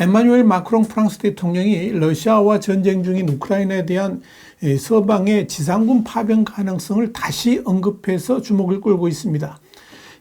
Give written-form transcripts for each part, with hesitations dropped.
에마뉴엘 마크롱 프랑스 대통령이 러시아와 전쟁 중인 우크라이나에 대한 서방의 지상군 파병 가능성을 다시 언급해서 주목을 끌고 있습니다.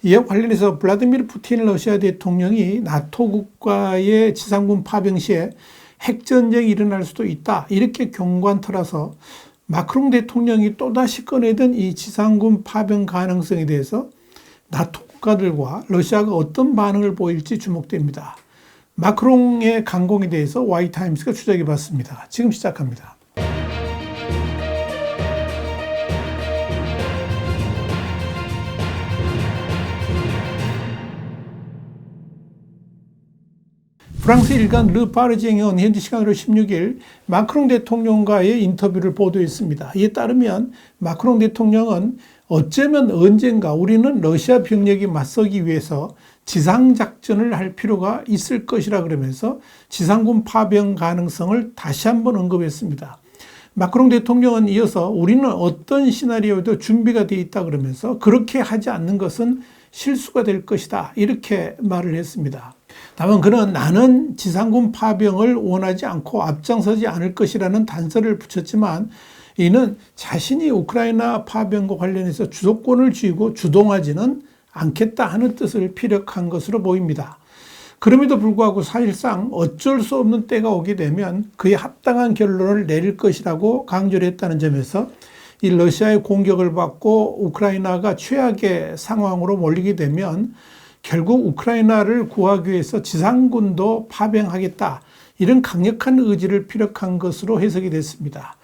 이에 관련해서 블라디미르 푸틴 러시아 대통령이 나토 국가의 지상군 파병 시에 핵전쟁이 일어날 수도 있다, 이렇게 경고한터라서 마크롱 대통령이 또다시 꺼내던 이 지상군 파병 가능성에 대해서 나토 국가들과 러시아가 어떤 반응을 보일지 주목됩니다. 마크롱의 강공에 대해서 와이타임스가 추적해봤습니다. 지금 시작합니다. 프랑스 일간 르 파르징은 현지 시간으로 16일 마크롱 대통령과의 인터뷰를 보도했습니다. 이에 따르면 마크롱 대통령은 어쩌면 언젠가 우리는 러시아 병력이 맞서기 위해서 지상작전을 할 필요가 있을 것이라 그러면서 지상군 파병 가능성을 다시 한번 언급했습니다. 마크롱 대통령은 이어서 우리는 어떤 시나리오에도 준비가 되어 있다 그러면서 그렇게 하지 않는 것은 실수가 될 것이다, 이렇게 말을 했습니다. 다만 그는 나는 지상군 파병을 원하지 않고 앞장서지 않을 것이라는 단서를 붙였지만 이는 자신이 우크라이나 파병과 관련해서 주도권을 쥐고 주동하지는 않겠다 하는 뜻을 피력한 것으로 보입니다. 그럼에도 불구하고 사실상 어쩔 수 없는 때가 오게 되면 그에 합당한 결론을 내릴 것이라고 강조를 했다는 점에서 이 러시아의 공격을 받고 우크라이나가 최악의 상황으로 몰리게 되면 결국 우크라이나를 구하기 위해서 지상군도 파병하겠다, 이런 강력한 의지를 피력한 것으로 해석이 됐습니다.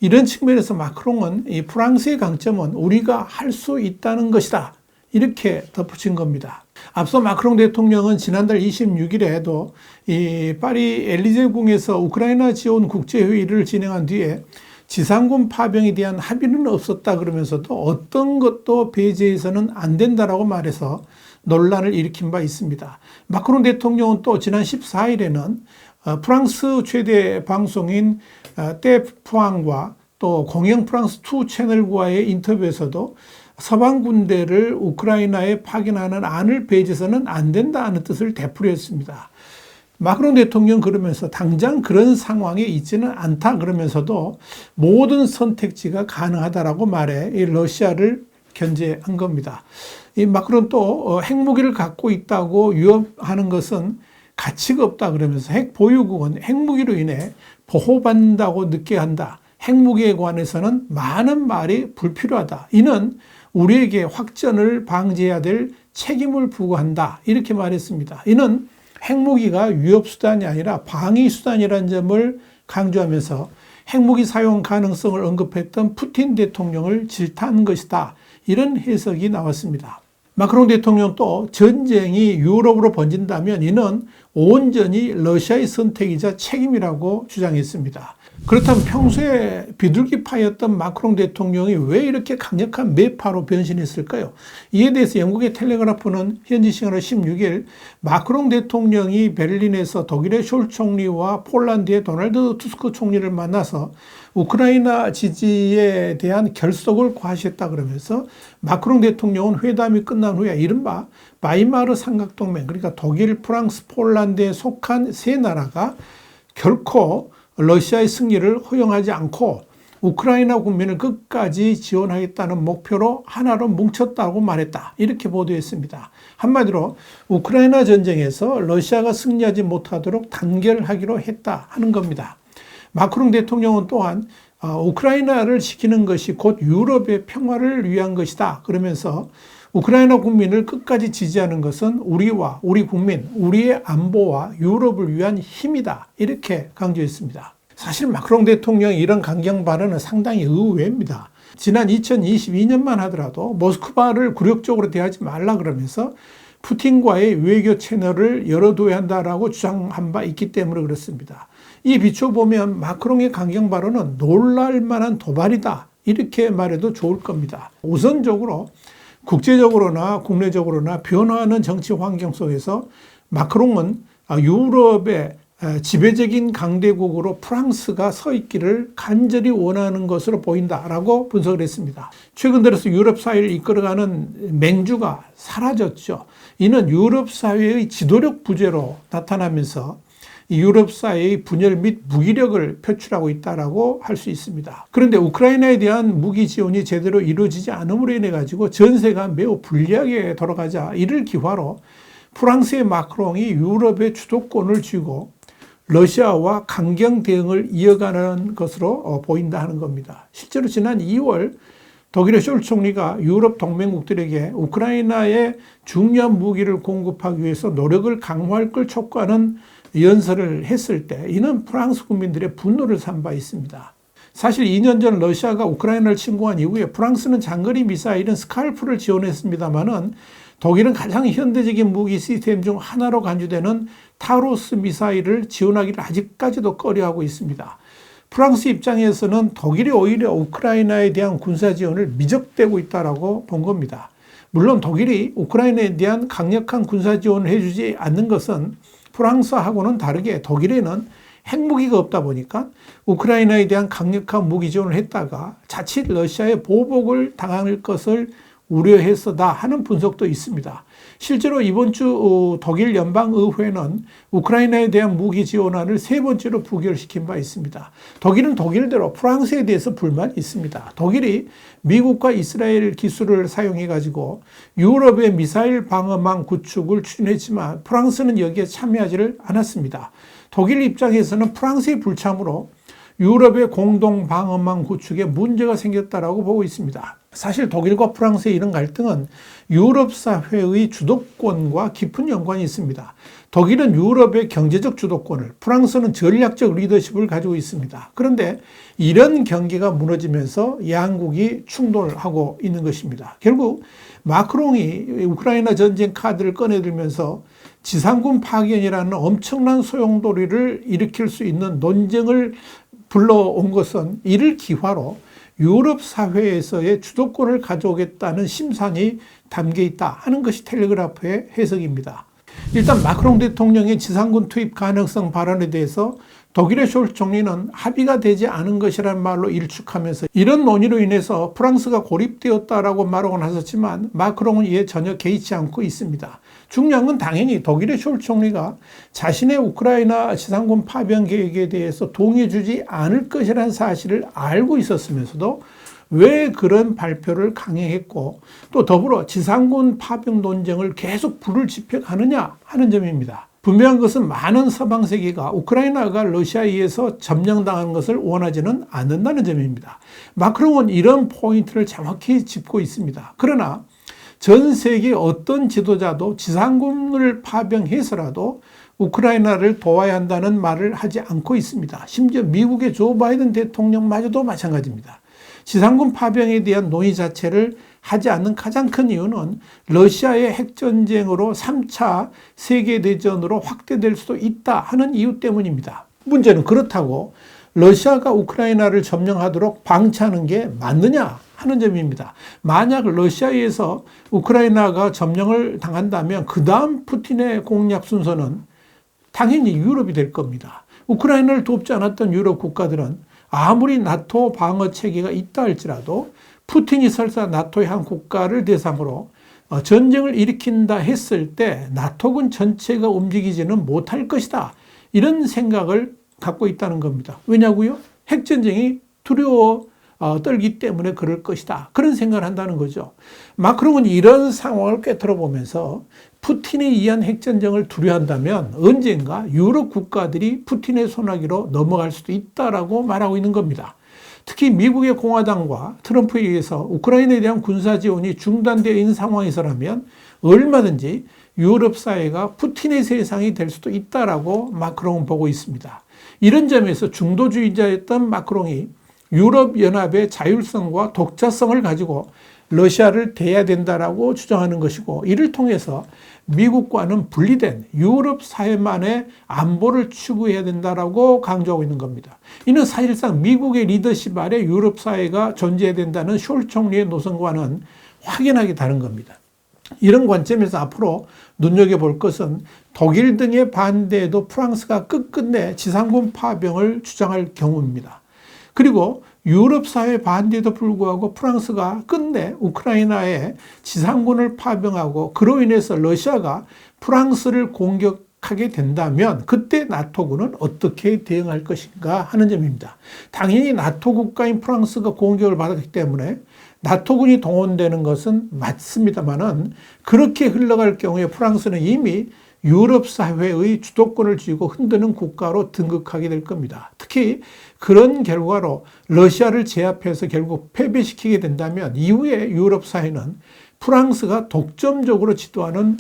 이런 측면에서 마크롱은 이 프랑스의 강점은 우리가 할 수 있다는 것이다, 이렇게 덧붙인 겁니다. 앞서 마크롱 대통령은 지난달 26일에도 이 파리 엘리제궁에서 우크라이나 지원 국제회의를 진행한 뒤에 지상군 파병에 대한 합의는 없었다 그러면서도 어떤 것도 배제해서는 안 된다라고 말해서 논란을 일으킨 바 있습니다. 마크롱 대통령은 또 지난 14일에는 프랑스 최대 방송인 떼프앙과 또 공영 프랑스 2 채널과의 인터뷰에서도 서방 군대를 우크라이나에 파견하는 안을 배제해서는 안 된다는 뜻을 되풀이했습니다. 마크롱 대통령 그러면서 당장 그런 상황에 있지는 않다 그러면서도 모든 선택지가 가능하다라고 말해 이 러시아를 견제한 겁니다. 이 마크롱 또 핵무기를 갖고 있다고 위협하는 것은 가치가 없다 그러면서 핵 보유국은 핵무기로 인해 보호받는다고 느껴야 한다. 핵무기에 관해서는 많은 말이 불필요하다. 이는 우리에게 확전을 방지해야 될 책임을 부과한다, 이렇게 말했습니다. 이는 핵무기가 위협수단이 아니라 방위수단이라는 점을 강조하면서 핵무기 사용 가능성을 언급했던 푸틴 대통령을 질타한 것이다, 이런 해석이 나왔습니다. 마크롱 대통령 또 전쟁이 유럽으로 번진다면 이는 온전히 러시아의 선택이자 책임이라고 주장했습니다. 그렇다면 평소에 비둘기파였던 마크롱 대통령이 왜 이렇게 강력한 매파로 변신했을까요? 이에 대해서 영국의 텔레그라프는 현지 시간으로 16일 마크롱 대통령이 베를린에서 독일의 숄 총리와 폴란드의 도널드 투스크 총리를 만나서 우크라이나 지지에 대한 결속을 과시했다 그러면서 마크롱 대통령은 회담이 끝난 후에 이른바 바이마르 삼각동맹, 그러니까 독일, 프랑스, 폴란드에 속한 세 나라가 결코 러시아의 승리를 허용하지 않고 우크라이나 국민을 끝까지 지원하겠다는 목표로 하나로 뭉쳤다고 말했다, 이렇게 보도했습니다. 한마디로 우크라이나 전쟁에서 러시아가 승리하지 못하도록 단결하기로 했다 하는 겁니다. 마크롱 대통령은 또한 우크라이나를 지키는 것이 곧 유럽의 평화를 위한 것이다 그러면서 우크라이나 국민을 끝까지 지지하는 것은 우리와 우리 국민, 우리의 안보와 유럽을 위한 힘이다, 이렇게 강조했습니다. 사실 마크롱 대통령의 이런 강경 발언은 상당히 의외입니다. 지난 2022년만 하더라도 모스크바를 굴욕적으로 대하지 말라 그러면서 푸틴과의 외교 채널을 열어둬야 한다라고 주장한 바 있기 때문에 그렇습니다. 이 비춰보면 마크롱의 강경 발언은 놀랄만한 도발이다, 이렇게 말해도 좋을 겁니다. 우선적으로 국제적으로나 국내적으로나 변화하는 정치 환경 속에서 마크롱은 유럽의 지배적인 강대국으로 프랑스가 서 있기를 간절히 원하는 것으로 보인다라고 분석을 했습니다. 최근 들어서 유럽 사회를 이끌어가는 맹주가 사라졌죠. 이는 유럽 사회의 지도력 부재로 나타나면서 이 유럽 사회의 분열 및 무기력을 표출하고 있다라고 할 수 있습니다. 그런데 우크라이나에 대한 무기 지원이 제대로 이루어지지 않음으로 인해 가지고 전세가 매우 불리하게 돌아가자 이를 기화로 프랑스의 마크롱이 유럽의 주도권을 쥐고 러시아와 강경 대응을 이어가는 것으로 보인다 하는 겁니다. 실제로 지난 2월 독일의 숄 총리가 유럽 동맹국들에게 우크라이나에 중요한 무기를 공급하기 위해서 노력을 강화할 걸 촉구하는 연설을 했을 때 이는 프랑스 국민들의 분노를 산 바 있습니다. 사실 2년 전 러시아가 우크라이나를 침공한 이후에 프랑스는 장거리 미사일인 스칼프를 지원했습니다만은 독일은 가장 현대적인 무기 시스템 중 하나로 간주되는 타우루스 미사일을 지원하기를 아직까지도 꺼려하고 있습니다. 프랑스 입장에서는 독일이 오히려 우크라이나에 대한 군사 지원을 미적대고 있다고 본 겁니다. 물론 독일이 우크라이나에 대한 강력한 군사 지원을 해주지 않는 것은 프랑스하고는 다르게 독일에는 핵무기가 없다 보니까 우크라이나에 대한 강력한 무기 지원을 했다가 자칫 러시아의 보복을 당할 것을 우려해서다 하는 분석도 있습니다. 실제로 이번 주 독일 연방의회는 우크라이나에 대한 무기 지원안을 3번째로 부결시킨 바 있습니다. 독일은 독일대로 프랑스에 대해서 불만이 있습니다. 독일이 미국과 이스라엘 기술을 사용해 가지고 유럽의 미사일 방어망 구축을 추진했지만 프랑스는 여기에 참여하지를 않았습니다. 독일 입장에서는 프랑스의 불참으로 유럽의 공동 방어망 구축에 문제가 생겼다라고 보고 있습니다. 사실 독일과 프랑스의 이런 갈등은 유럽 사회의 주도권과 깊은 연관이 있습니다. 독일은 유럽의 경제적 주도권을, 프랑스는 전략적 리더십을 가지고 있습니다. 그런데 이런 경계가 무너지면서 양국이 충돌하고 있는 것입니다. 결국 마크롱이 우크라이나 전쟁 카드를 꺼내들면서 지상군 파견이라는 엄청난 소용돌이를 일으킬 수 있는 논쟁을 불러온 것은 이를 기화로 유럽 사회에서의 주도권을 가져오겠다는 심산이 담겨 있다 하는 것이 텔레그라프의 해석입니다. 일단 마크롱 대통령의 지상군 투입 가능성 발언에 대해서 독일의 숄 총리는 합의가 되지 않은 것이라는 말로 일축하면서 이런 논의로 인해서 프랑스가 고립되었다라고 말하고 나섰지만 마크롱은 이에 전혀 개의치 않고 있습니다. 중요한 건 당연히 독일의 숄 총리가 자신의 우크라이나 지상군 파병 계획에 대해서 동의해주지 않을 것이라는 사실을 알고 있었으면서도 왜 그런 발표를 강행했고 또 더불어 지상군 파병 논쟁을 계속 불을 지펴가느냐 하는 점입니다. 분명한 것은 많은 서방 세계가 우크라이나가 러시아에 의해서 점령당한 것을 원하지는 않는다는 점입니다. 마크롱은 이런 포인트를 정확히 짚고 있습니다. 그러나 전 세계 어떤 지도자도 지상군을 파병해서라도 우크라이나를 도와야 한다는 말을 하지 않고 있습니다. 심지어 미국의 조 바이든 대통령마저도 마찬가지입니다. 지상군 파병에 대한 논의 자체를 하지 않는 가장 큰 이유는 러시아의 핵전쟁으로 3차 세계대전으로 확대될 수도 있다 하는 이유 때문입니다. 문제는 그렇다고 러시아가 우크라이나를 점령하도록 방치하는 게 맞느냐 하는 점입니다. 만약 러시아에서 우크라이나가 점령을 당한다면 그 다음 푸틴의 공략 순서는 당연히 유럽이 될 겁니다. 우크라이나를 돕지 않았던 유럽 국가들은 아무리 나토 방어 체계가 있다 할지라도 푸틴이 설사 나토의 한 국가를 대상으로 전쟁을 일으킨다 했을 때 나토군 전체가 움직이지는 못할 것이다. 이런 생각을 갖고 있다는 겁니다. 왜냐고요? 핵전쟁이 두려워 떨기 때문에 그럴 것이다. 그런 생각을 한다는 거죠. 마크롱은 이런 상황을 꿰뚫어보면서 푸틴에 의한 핵전쟁을 두려워한다면 언젠가 유럽 국가들이 푸틴의 손아귀로 넘어갈 수도 있다라고 말하고 있는 겁니다. 특히 미국의 공화당과 트럼프에 의해서 우크라이나에 대한 군사 지원이 중단되어 있는 상황에서라면 얼마든지 유럽 사회가 푸틴의 세상이 될 수도 있다라고 마크롱은 보고 있습니다. 이런 점에서 중도주의자였던 마크롱이 유럽연합의 자율성과 독자성을 가지고 러시아를 대해야 된다라고 주장하는 것이고 이를 통해서 미국과는 분리된 유럽 사회만의 안보를 추구해야 된다라고 강조하고 있는 겁니다. 이는 사실상 미국의 리더십 아래 유럽 사회가 존재해야 된다는 숄 총리의 노선과는 확연하게 다른 겁니다. 이런 관점에서 앞으로 눈여겨볼 것은 독일 등의 반대에도 프랑스가 끝끝내 지상군 파병을 주장할 경우입니다. 그리고 유럽 사회 반대에도 불구하고 프랑스가 끝내 우크라이나에 지상군을 파병하고 그로 인해서 러시아가 프랑스를 공격할 하게 된다면 그때 나토군은 어떻게 대응할 것인가 하는 점입니다. 당연히 나토 국가인 프랑스가 공격을 받았기 때문에 나토군이 동원되는 것은 맞습니다만은 그렇게 흘러갈 경우에 프랑스는 이미 유럽 사회의 주도권을 쥐고 흔드는 국가로 등극하게 될 겁니다. 특히 그런 결과로 러시아를 제압해서 결국 패배시키게 된다면 이후에 유럽 사회는 프랑스가 독점적으로 지도하는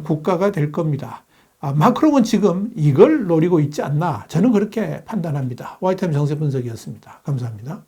국가가 될 겁니다. 마크롱은 지금 이걸 노리고 있지 않나 저는 그렇게 판단합니다. 화이트타임 정세 분석이었습니다. 감사합니다.